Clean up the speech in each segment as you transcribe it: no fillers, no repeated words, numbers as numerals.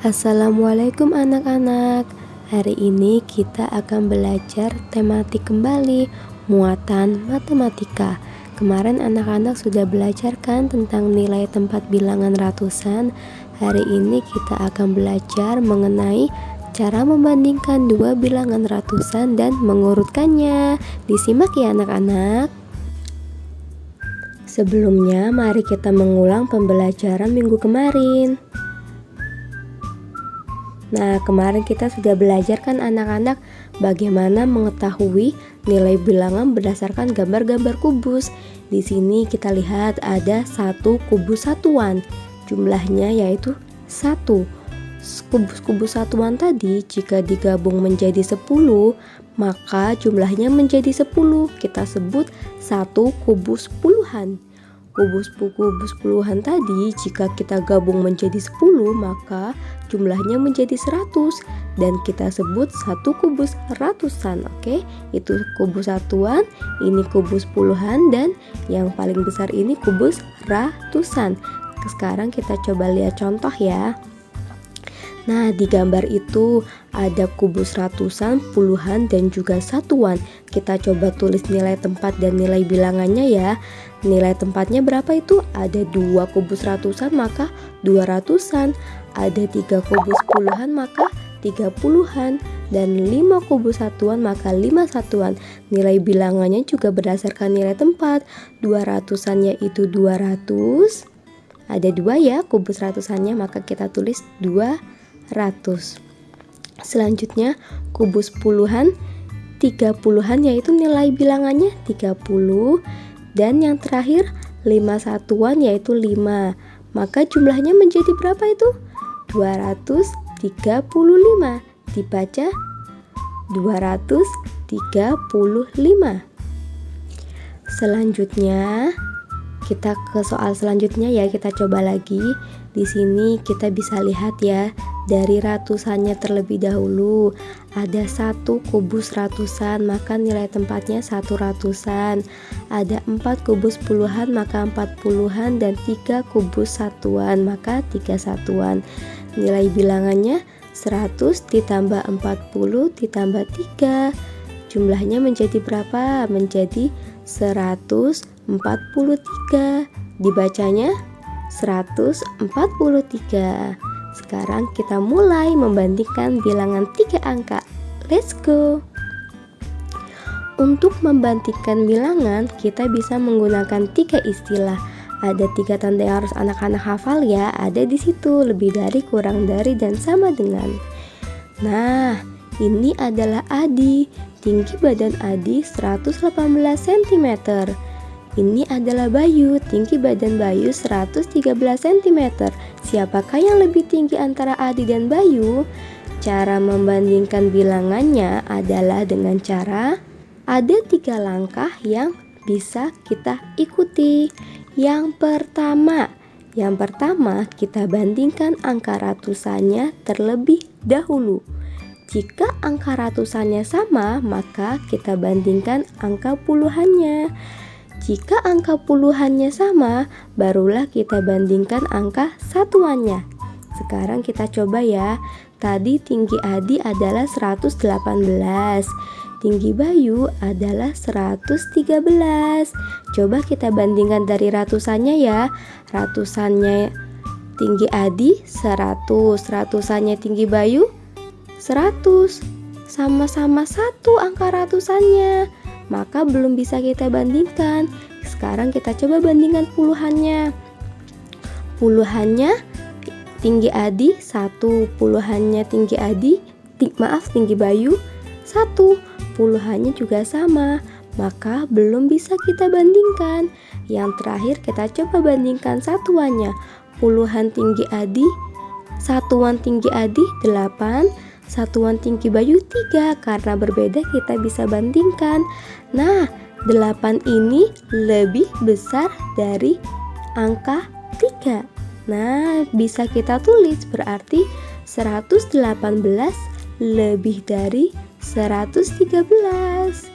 Assalamualaikum anak-anak. Hari ini kita akan belajar tematik kembali, muatan matematika. Kemarin anak-anak sudah belajar kan tentang nilai tempat bilangan ratusan. Hari ini kita akan belajar mengenai cara membandingkan dua bilangan ratusan dan mengurutkannya. Disimak ya anak-anak. Sebelumnya mari kita mengulang pembelajaran minggu kemarin. Nah, kemarin kita sudah belajar kan anak-anak bagaimana mengetahui nilai bilangan berdasarkan gambar-gambar kubus. Di sini kita lihat ada satu kubus satuan. Jumlahnya yaitu 1. Kubus-kubus satuan tadi jika digabung menjadi 10, maka jumlahnya menjadi 10. Kita sebut satu kubus puluhan. Kubus puluhan tadi jika kita gabung menjadi 10, maka jumlahnya menjadi 100 dan kita sebut satu kubus ratusan. Oke, itu kubus satuan, ini kubus puluhan, dan yang paling besar ini kubus ratusan. Sekarang kita coba lihat contoh ya. Nah, di gambar itu ada kubus ratusan, puluhan, dan juga satuan. Kita coba tulis nilai tempat dan nilai bilangannya ya. Nilai tempatnya berapa itu? Ada 2 kubus ratusan maka 200-an. Ada 3 kubus puluhan maka 30-an. Dan 5 kubus satuan maka 5 satuan. Nilai bilangannya juga berdasarkan nilai tempat. 200-an yaitu 200. Ada 2 ya kubus ratusannya, maka kita tulis 200. Selanjutnya kubus puluhan, 30-an yaitu nilai bilangannya 30, dan yang terakhir 5 satuan yaitu 5. Maka jumlahnya menjadi berapa itu? 235. Dibaca 235. Selanjutnya kita ke soal selanjutnya ya, kita coba lagi. Di sini kita bisa lihat ya, dari ratusannya terlebih dahulu. Ada 1 kubus ratusan, maka nilai tempatnya 1 ratusan. Ada 4 kubus puluhan, maka 4 puluhan, dan 3 kubus satuan, maka 3 satuan. Nilai bilangannya 100 ditambah 40 ditambah 3. Jumlahnya menjadi berapa? Menjadi 143. Dibacanya 143. Sekarang kita mulai membandingkan bilangan 3 angka. Let's go. Untuk membandingkan bilangan, kita bisa menggunakan 3 istilah. Ada 3 tanda yang harus anak-anak hafal ya. Ada di situ lebih dari, kurang dari, dan sama dengan. Nah, ini adalah Adi. Tinggi badan Adi 118 cm. Ini adalah Bayu. Tinggi badan Bayu 113 cm. Siapakah yang lebih tinggi antara Adi dan Bayu? Cara membandingkan bilangannya adalah dengan cara ada 3 langkah yang bisa kita ikuti. Yang pertama kita bandingkan angka ratusannya terlebih dahulu. Jika angka ratusannya sama, maka kita bandingkan angka puluhannya. Jika angka puluhannya sama, barulah kita bandingkan angka satuannya. Sekarang kita coba ya. Tadi tinggi Adi adalah 118. Tinggi Bayu adalah 113. Coba kita bandingkan dari ratusannya ya. Ratusannya tinggi Adi 100, ratusannya tinggi Bayu 100. Sama-sama 1 angka ratusannya, maka belum bisa kita bandingkan. Sekarang kita coba bandingkan puluhannya. Puluhannya tinggi Adi 1, puluhannya tinggi Bayu 1. Puluhannya juga sama, maka belum bisa kita bandingkan. Yang terakhir kita coba bandingkan satuannya. Puluhan tinggi Adi, satuan tinggi Adi 8, satuan tinggi Bayu 3. Karena berbeda kita bisa bandingkan. Nah, 8 ini lebih besar dari angka 3. Nah, bisa kita tulis berarti 118 lebih dari 113.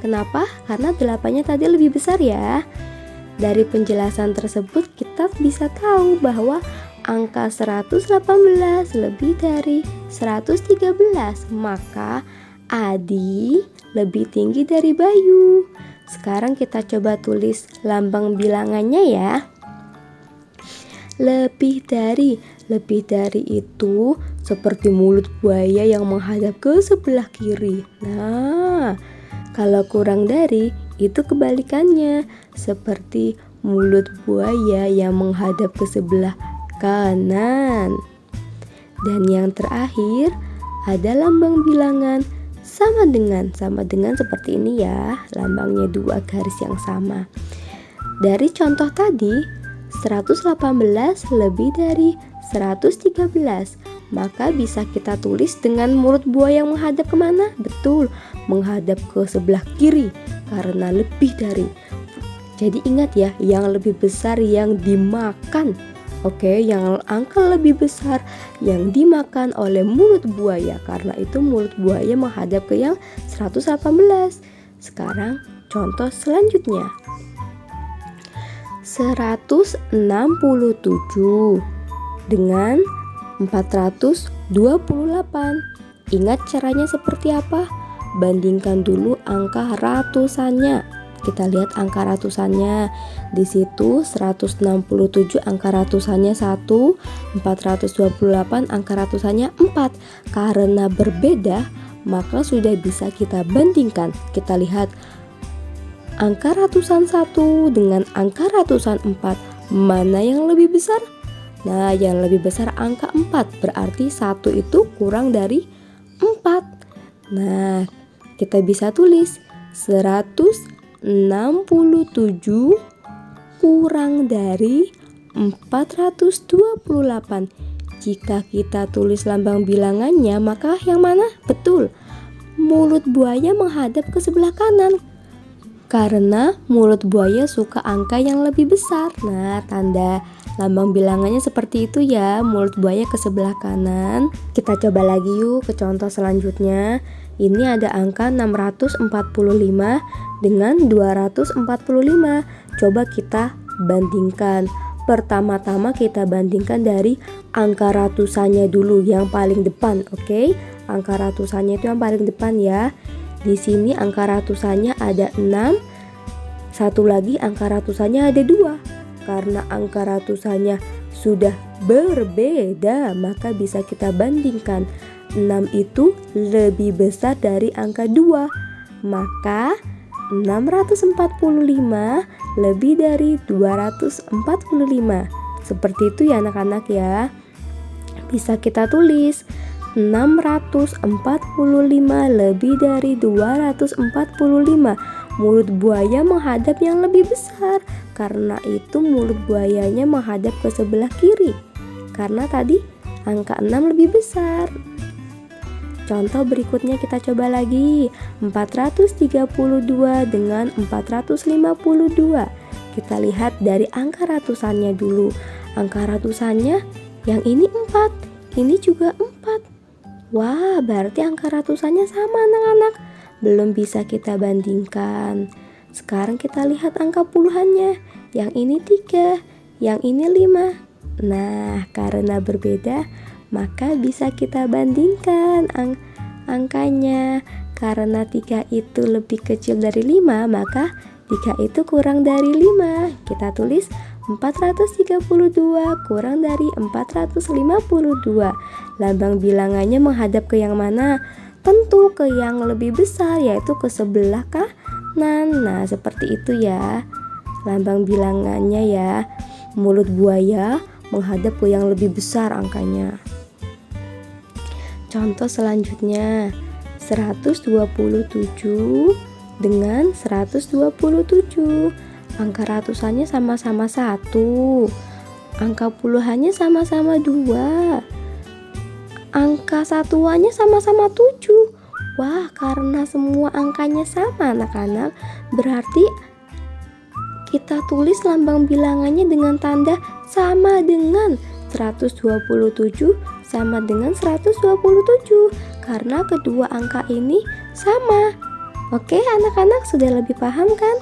Kenapa? Karena 8-nya tadi lebih besar ya. Dari penjelasan tersebut kita bisa tahu bahwa angka 118 lebih dari 113, maka Adi lebih tinggi dari Bayu. Sekarang kita coba tulis lambang bilangannya ya. Lebih dari itu seperti mulut buaya yang menghadap ke sebelah kiri. Nah, kalau kurang dari itu kebalikannya, seperti mulut buaya yang menghadap ke sebelah kanan. Dan yang terakhir ada lambang bilangan sama dengan seperti ini ya, lambangnya 2 garis yang sama. Dari contoh tadi, 118 lebih dari 113, maka bisa kita tulis dengan mulut buaya yang menghadap kemana? Betul, menghadap ke sebelah kiri karena lebih dari. Jadi ingat ya, yang lebih besar yang dimakan. Oke, yang angka lebih besar yang dimakan oleh mulut buaya, karena itu mulut buaya menghadap ke yang 118. Sekarang contoh selanjutnya. 167 dengan 428. Ingat caranya seperti apa? Bandingkan dulu angka ratusannya. Kita lihat angka ratusannya. Di situ 167 angka ratusannya 1, 428 angka ratusannya 4. Karena berbeda, maka sudah bisa kita bandingkan. Kita lihat angka ratusan 1 dengan angka ratusan 4, mana yang lebih besar? Nah, yang lebih besar angka 4, berarti 1 itu kurang dari 4. Nah, kita bisa tulis 167 kurang dari 428. Jika kita tulis lambang bilangannya, maka yang mana? Betul, mulut buaya menghadap ke sebelah kanan, karena mulut buaya suka angka yang lebih besar. Nah, tanda lambang bilangannya seperti itu ya, mulut buaya ke sebelah kanan. Kita coba lagi yuk ke contoh selanjutnya. Ini ada angka 645 dengan 245. Coba kita bandingkan. Pertama-tama kita bandingkan dari angka ratusannya dulu yang paling depan, oke? Angka ratusannya itu yang paling depan ya. Di sini angka ratusannya ada 6. Satu lagi angka ratusannya ada 2. Karena angka ratusannya sudah berbeda, maka bisa kita bandingkan. 6 itu lebih besar dari angka 2, maka 645 lebih dari 245. Seperti itu ya anak-anak ya. Bisa kita tulis 645 lebih dari 245. Mulut buaya menghadap yang lebih besar, karena itu mulut buayanya menghadap ke sebelah kiri, karena tadi angka 6 lebih besar. Contoh berikutnya kita coba lagi. 432 dengan 452. Kita lihat dari angka ratusannya dulu. Angka ratusannya yang ini 4, ini juga 4. Wah, berarti angka ratusannya sama anak-anak. Belum bisa kita bandingkan. Sekarang kita lihat angka puluhannya. Yang ini 3, yang ini 5. Nah, karena berbeda, maka bisa kita bandingkan angkanya. Karena 3 itu lebih kecil dari 5, maka 3 itu kurang dari 5. Kita tulis 432 kurang dari 452. Lambang bilangannya menghadap ke yang mana? Tentu ke yang lebih besar, yaitu ke sebelah kanan. Nah, seperti itu ya lambang bilangannya ya. Mulut buaya menghadap ke yang lebih besar angkanya. Contoh selanjutnya 127 dengan 127. Angka ratusannya sama-sama 1, angka puluhannya sama-sama 2, angka satuannya sama-sama 7. Wah, karena semua angkanya sama anak-anak, berarti kita tulis lambang bilangannya dengan tanda sama dengan. 127 sama dengan 127, karena kedua angka ini sama. Oke anak-anak, sudah lebih paham kan?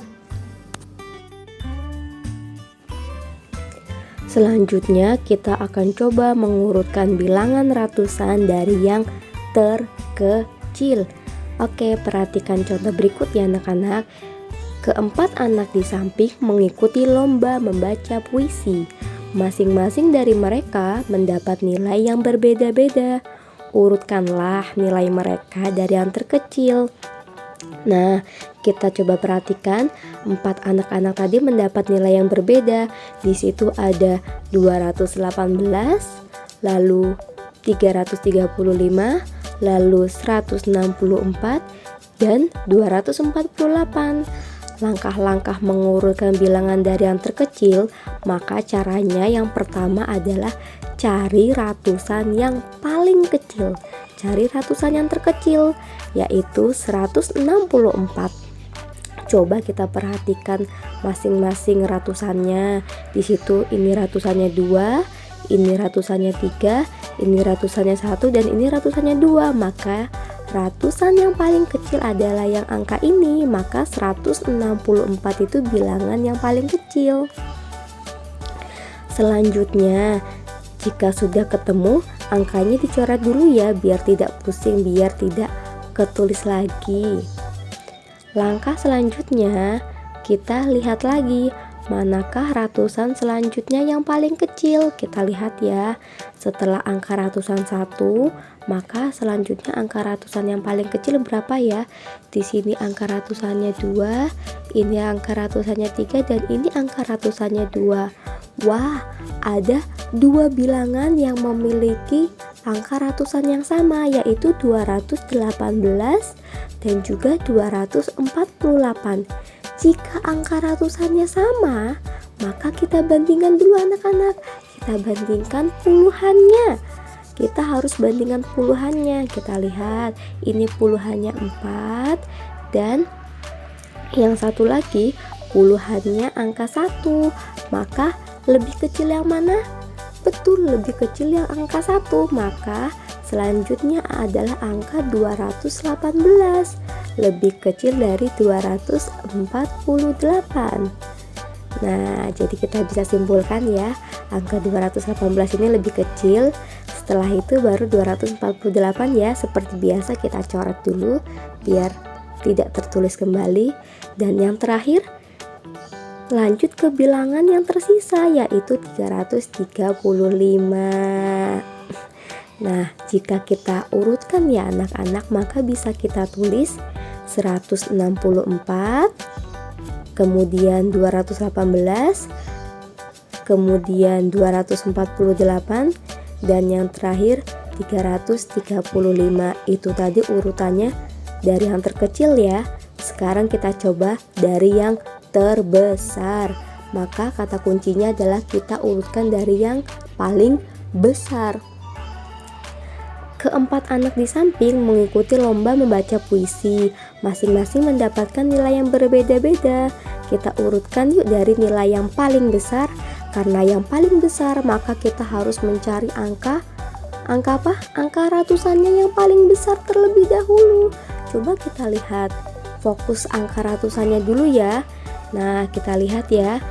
Selanjutnya kita akan coba mengurutkan bilangan ratusan dari yang terkecil. Oke, perhatikan contoh berikut ya anak-anak. Keempat anak di samping mengikuti lomba membaca puisi. Masing-masing dari mereka mendapat nilai yang berbeda-beda. Urutkanlah nilai mereka dari yang terkecil. Nah, kita coba perhatikan, 4 anak-anak tadi mendapat nilai yang berbeda. Di situ ada 218, lalu 335, lalu 164, dan 248. Langkah-langkah mengurutkan bilangan dari yang terkecil, maka caranya yang pertama adalah cari ratusan yang paling kecil. Cari ratusan yang terkecil, yaitu 164. Coba kita perhatikan masing-masing ratusannya. Di situ ini ratusannya 2, ini ratusannya 3, ini ratusannya 1, dan ini ratusannya 2. Maka ratusan yang paling kecil adalah yang angka ini, maka 164 itu bilangan yang paling kecil. Selanjutnya, jika sudah ketemu, angkanya dicoret dulu ya, biar tidak pusing, biar tidak ketulis lagi. Langkah selanjutnya, kita lihat lagi manakah ratusan selanjutnya yang paling kecil. Kita lihat ya, setelah angka ratusan 1, maka selanjutnya angka ratusan yang paling kecil berapa ya? Di sini angka ratusannya 2, ini angka ratusannya 3, dan ini angka ratusannya 2. Wah, ada 2 bilangan yang memiliki angka ratusan yang sama, yaitu 218 dan juga 248. Jika angka ratusannya sama, maka kita bandingkan dulu anak-anak. Kita bandingkan puluhannya. Kita harus bandingkan puluhannya. Kita lihat, ini puluhannya 4, dan yang satu lagi puluhannya angka 1. Maka lebih kecil yang mana? Betul, lebih kecil yang angka 1. Maka selanjutnya adalah angka 218, lebih kecil dari 248. Nah, jadi kita bisa simpulkan ya, angka 218 ini lebih kecil. Setelah itu baru 248 ya. Seperti biasa kita coret dulu biar tidak tertulis kembali. Dan yang terakhir, lanjut ke bilangan yang tersisa, yaitu 335. Nah, jika kita urutkan ya anak-anak, maka bisa kita tulis 164, kemudian 218, kemudian 248, dan yang terakhir 335. Itu tadi urutannya dari yang terkecil ya. Sekarang kita coba dari yang terbesar. Maka kata kuncinya adalah kita urutkan dari yang paling besar. Keempat anak di samping mengikuti lomba membaca puisi. Masing-masing mendapatkan nilai yang berbeda-beda. Kita urutkan yuk dari nilai yang paling besar. Karena yang paling besar, maka kita harus mencari angka apa? Angka ratusannya yang paling besar terlebih dahulu. Coba kita lihat, fokus angka ratusannya dulu ya. Nah, kita lihat ya,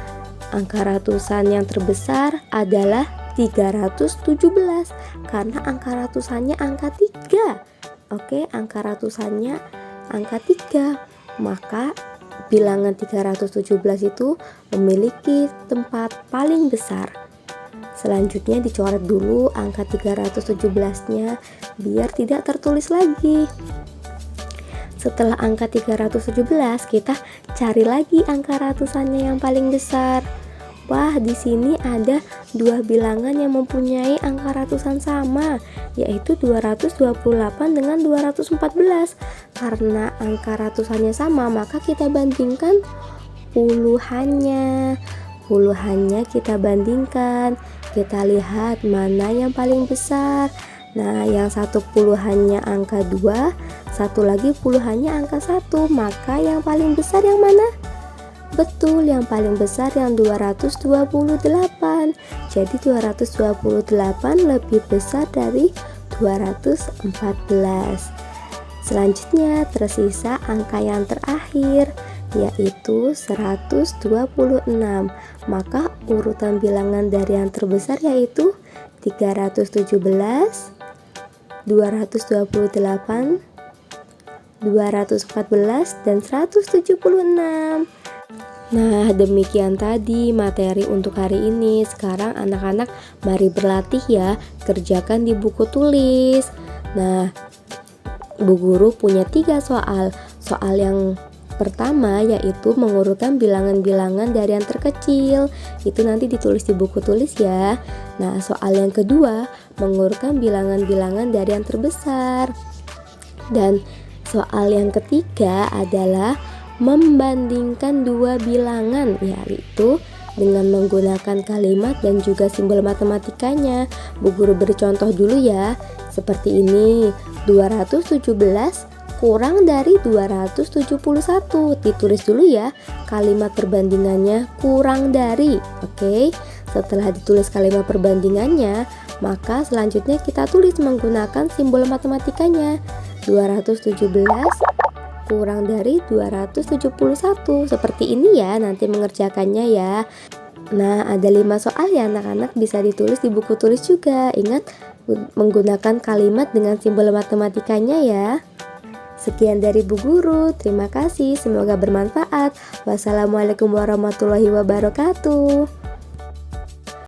angka ratusan yang terbesar adalah 317, karena angka ratusannya angka 3. Oke, angka ratusannya angka 3. Maka bilangan 317 itu memiliki tempat paling besar. Selanjutnya dicoret dulu angka 317-nya biar tidak tertulis lagi. Setelah angka 317, kita cari lagi angka ratusannya yang paling besar. Wah, di sini ada 2 bilangan yang mempunyai angka ratusan sama, yaitu 228 dengan 214. Karena angka ratusannya sama, maka kita bandingkan puluhannya. Puluhannya kita bandingkan. Kita lihat mana yang paling besar. Nah, yang satu puluhannya angka 2, satu lagi puluhannya angka 1. Maka yang paling besar yang mana? Betul, yang paling besar yang 228. Jadi 228 lebih besar dari 214. Selanjutnya tersisa angka yang terakhir. yaitu 126. Maka urutan bilangan dari yang terbesar yaitu 317, 228, 214, dan 176. Nah, demikian tadi materi untuk hari ini. Sekarang anak-anak mari berlatih ya, kerjakan di buku tulis. Nah, Bu Guru punya 3 soal. Soal yang pertama yaitu mengurutkan bilangan-bilangan dari yang terkecil. Itu nanti ditulis di buku tulis ya. Nah, soal yang kedua mengurutkan bilangan-bilangan dari yang terbesar. Dan soal yang ketiga adalah membandingkan 2 bilangan, yaitu dengan menggunakan kalimat dan juga simbol matematikanya. Bu Guru beri contoh dulu ya. Seperti ini, 217 kurang dari 271. Ditulis dulu ya kalimat perbandingannya, kurang dari. Oke. Setelah ditulis kalimat perbandingannya, maka selanjutnya kita tulis menggunakan simbol matematikanya. 217 kurang dari 271. Seperti ini ya nanti mengerjakannya ya. Nah, ada 5 soal ya anak-anak, bisa ditulis di buku tulis juga. Ingat menggunakan kalimat dengan simbol matematikanya ya. Sekian dari Bu Guru, terima kasih, semoga bermanfaat. Wassalamualaikum warahmatullahi wabarakatuh.